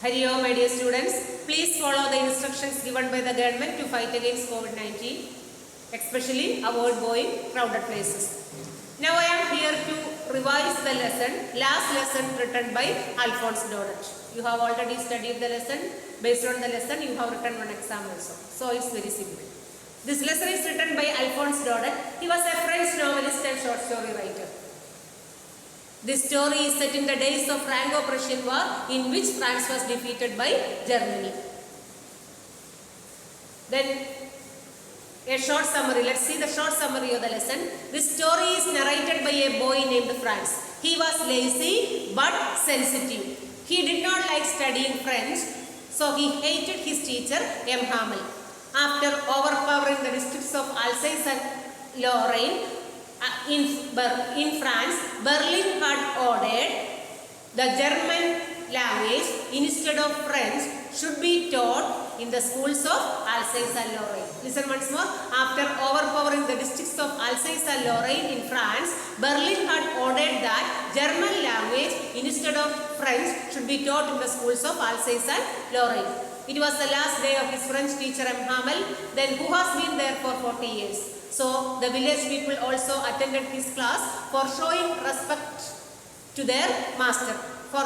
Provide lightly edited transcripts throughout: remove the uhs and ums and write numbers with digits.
Hari Om, my dear students. Please follow the instructions given by the government to fight against COVID-19, especially avoid going crowded places. Now I am here to revise the last lesson written by Alphonse Daudet. You have already studied the lesson. Based on the lesson, you have written one exam also. So it's very simple. This lesson is written by Alphonse Daudet. He was a French novelist and short story writer. This story is set in the days of Franco-Prussian War, in which France was defeated by Germany. Then a short summary. Let's see the short summary of the lesson. This story is narrated by a boy named Franz. He was lazy but sensitive. He did not like studying French, so he hated his teacher M. Hamel. After overpowering the districts of Alsace and Lorraine, in France, Berlin had ordered the German language instead of French should be taught in the schools of Alsace and Lorraine. Listen once more. After overpowering the districts of Alsace and Lorraine in France, Berlin had ordered that German language instead of French should be taught in the schools of Alsace and Lorraine. It was the last day of his French teacher M. Hamel, then who has been there for 40 years. So the village people also attended his class for showing respect to their master for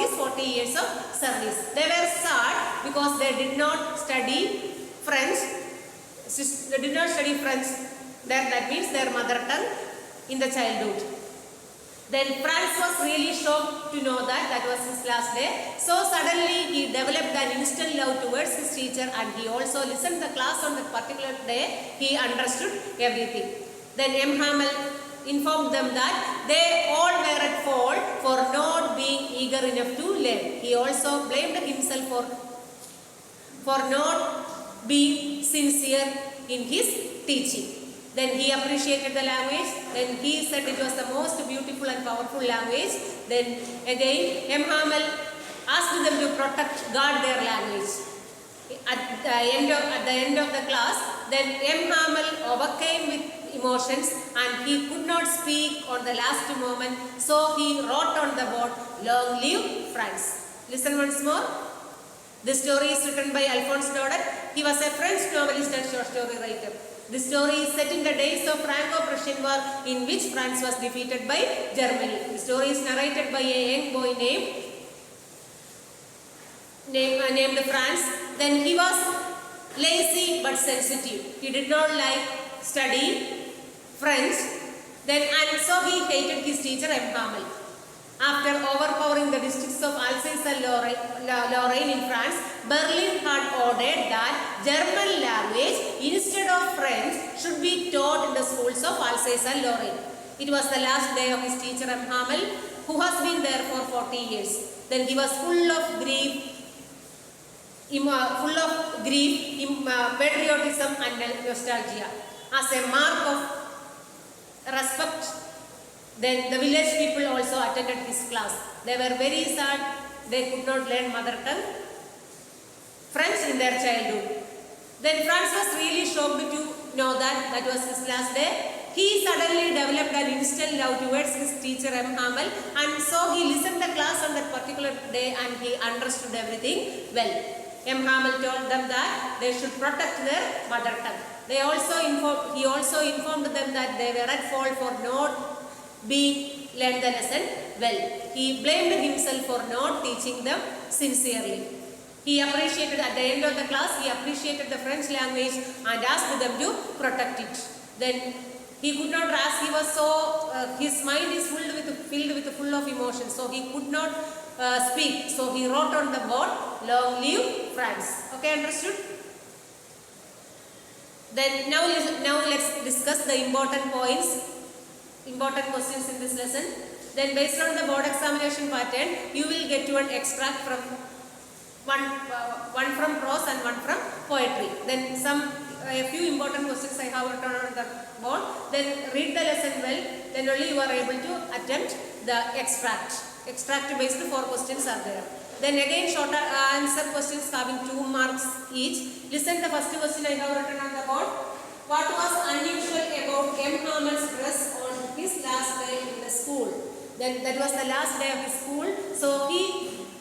his 40 years of service. They were sad because they did not study French. They did not study French. That means their mother tongue in the childhood. Then Franz was really shocked to know that was his last day. So suddenly he developed an instant love towards his teacher, and he also listened to the class on that particular day. He understood everything. Then M. Hamel informed them that they all were at fault for not being eager enough to learn. He also blamed himself for not being sincere in his teaching. Then he appreciated the language. Then he said it was the most beautiful and powerful language. Then again, M. Hamel asked them to guard their language. At the end of the class, then M. Hamel overcame with emotions and he could not speak on the last moment. So he wrote on the board, "Long live France." Listen once more. This story is written by Alphonse Daudet. He was a French novelist and short story writer. This story is set in the days of Franco-Prussian War, in which France was defeated by Germany. The story is narrated by a young boy named Franz. Then he was lazy but sensitive. He did not like study French. And so he hated his teacher M. Hamel. After overpowering the districts of Alsace and Lorraine in France, Berlin had ordered that German language instead of French should be taught in the schools of Alsace and Lorraine. It was the last day of his teacher M. Hamel, who has been there for 40 years. Then he was full of grief, patriotism and nostalgia. As a mark of respect, then the village people also attended his class. They were very sad. They could not learn mother tongue French in their childhood. Then Franz was really shocked to know that was his last day. He suddenly developed an instant love towards his teacher M. Hamel, and so he listened to the class on that particular day and he understood everything well. M. Hamel told them that they should protect their mother tongue. He also informed them that they were at fault for not learned the lesson well. He blamed himself for not teaching them sincerely. He appreciated, at the end of the class, he appreciated the French language and asked them to protect it. Then he could not ask, he was so, his mind is filled with full of emotion, so he could not speak. So he wrote on the board, "Long live France." Okay, understood? Then now let's discuss the important questions in this lesson. Then based on the board examination pattern, you will get one extract from one from prose and one from poetry. Then a few important questions I have written on the board. Then read the lesson well. Then only you are able to attempt the extract. Extract based 4 questions are there. Then again short answer questions having 2 marks each. Listen the first question I have written on the board. What was unusual about M. Hamel's dress on his last day in the school? Then that was the last day of his school. So he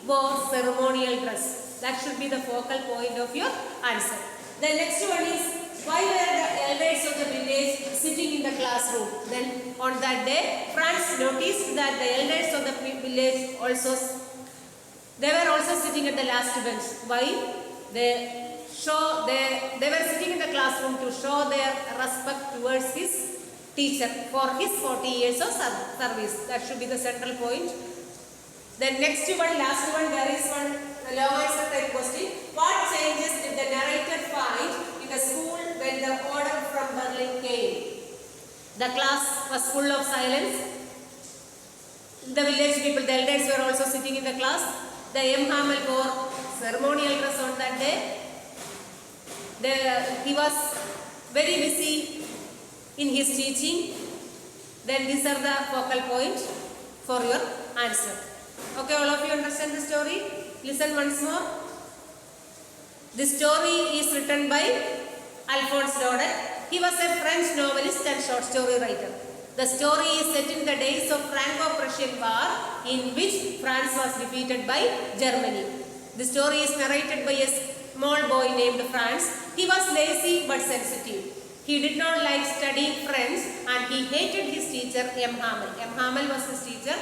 wore ceremonial dress. That should be the focal point of your answer. The next one is, why were the elders of the village sitting in the classroom? Then on that day, Franz noticed that the elders of the village they were also sitting at the last bench. Why? They were sitting in the classroom to show their respect towards his teacher for his 40 years of service. That should be the central point. Then next one, last one, there is one long answer type question. What changes did the narrator find in the school when the order from Berlin came? The class was full of silence. The village people, the elders were also sitting in the class. The M. Hamel wore ceremonial dress on that day. He was very busy in his teaching. Then these are the focal points for your answer. Okay, all of you understand the story? Listen once more. The story is written by Alphonse Daudet. He was a French novelist and short story writer. The story is set in the days of Franco-Prussian War, in which France was defeated by Germany. The story is narrated by a small boy named Franz. He was lazy but sensitive. He did not like studying French and he hated his teacher M. Hamel. M. Hamel was his teacher.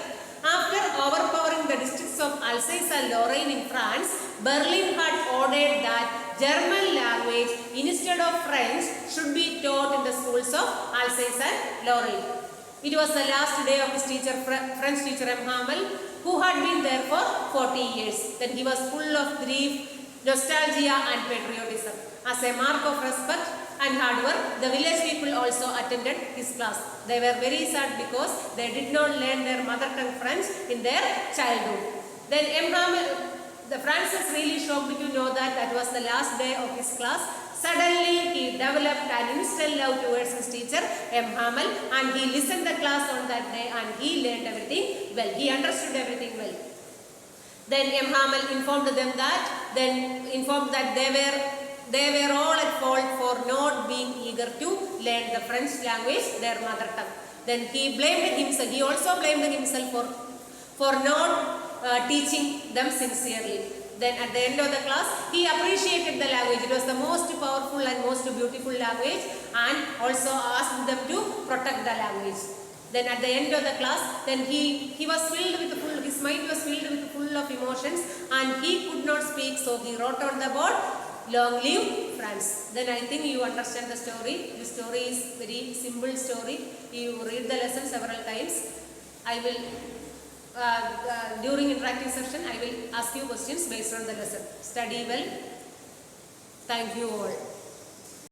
After overpowering the districts of Alsace and Lorraine in France, Berlin had ordered that German language instead of French should be taught in the schools of Alsace and Lorraine. It was the last day of his teacher, French teacher M. Hamel, who had been there for 40 years. Then he was full of grief, nostalgia and patriotism. As a mark of respect and hard work, the village people also attended his class. They were very sad because they did not learn their mother tongue French in their childhood. Then M. Hamel, the Franz was really shocked to know that that was the last day of his class. Suddenly, he developed an instant love towards his teacher, M. Hamel, and he listened the class on that day and he learned everything well. He understood everything well. Then M. Hamel informed that they were all at fault for not being eager to learn the French language, their mother tongue. Then he blamed himself. He also blamed himself for not teaching them sincerely. Then at the end of the class, he appreciated the language. It was the most powerful and most beautiful language, and also asked them to protect the language. Then at the end of the class, then he was filled with his mind was filled with full of emotions, and he could not speak, so he wrote on the board, "Long live France." Then I think you understand the story. The story is very simple story. You read the lesson several times. I will during interactive session I will ask you questions based on the lesson. Study well. Thank you all.